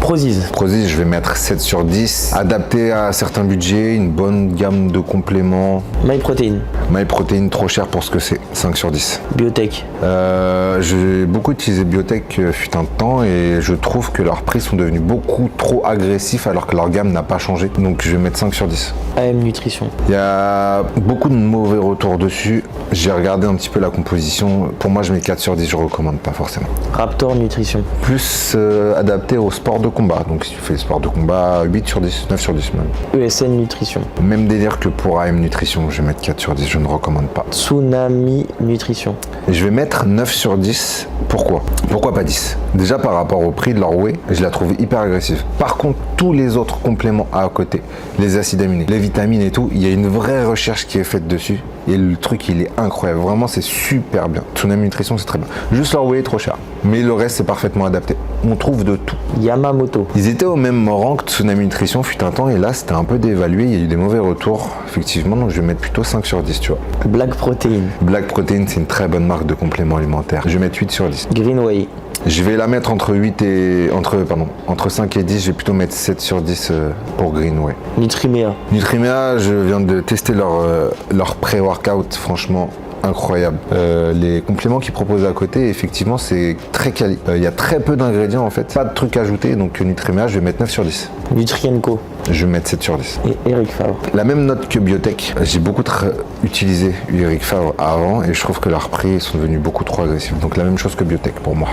Prozis. Prozis, je vais mettre 7 sur 10. Adapté à certains budgets, une bonne gamme de compléments. MyProtein. MyProtein, trop cher pour ce que c'est, 5 sur 10. Biotech. J'ai beaucoup utilisé Biotech fut un temps et je trouve que leurs prix sont devenus beaucoup trop agressifs alors que leur gamme n'a pas changé. Donc je vais mettre 5 sur 10. AM Nutrition. Il y a beaucoup de mauvais retours dessus. J'ai regardé un petit peu la composition. Pour moi, je mets 4 sur 10, je recommande pas forcément. Raptor Nutrition. Plus adapté au sport de combat. Donc si tu fais le sport de combat, 8 sur 10, 9 sur 10 même. ESN Nutrition. Même délire que pour AM Nutrition, je vais mettre 4 sur 10, je ne recommande pas. Tsunami Nutrition. Je vais mettre 9 sur 10. Pourquoi? Pourquoi pas 10? Déjà par rapport au prix de leur whey, je la trouve hyper agressive. Par contre, tous les autres compléments à côté, les acides aminés, les vitamines et tout, il y a une vraie recherche qui est faite dessus. Et le truc, il est incroyable. Vraiment, c'est super bien. Tsunami Nutrition, c'est très bien. Juste leur whey est trop cher. Mais le reste, c'est parfaitement adapté. On trouve de tout. Yamamoto. Ils étaient au même rang que Tsunami Nutrition fut un temps. Et là, c'était un peu dévalué. Il y a eu des mauvais retours, effectivement. Donc, je vais mettre plutôt 5 sur 10, tu vois. Black Protein. Black Protein, c'est une très bonne marque de compléments alimentaires. Je vais mettre 8 sur 10. Greenway. Je vais la mettre entre 5 et 10, je vais plutôt mettre 7 sur 10 pour Greenway. Nutrimea. Nutrimea, je viens de tester leur pré-workout, franchement incroyable. Les compléments qu'ils proposent à côté, effectivement, c'est très quali. Il y a très peu d'ingrédients en fait, pas de trucs ajoutés, donc Nutrimea, je vais mettre 9 sur 10. Nutrienco. Je vais mettre 7 sur 10. Et Eric Favre. La même note que Biotech. J'ai beaucoup utilisé Eric Favre avant et je trouve que leurs prix sont devenus beaucoup trop agressifs. Donc la même chose que Biotech pour moi.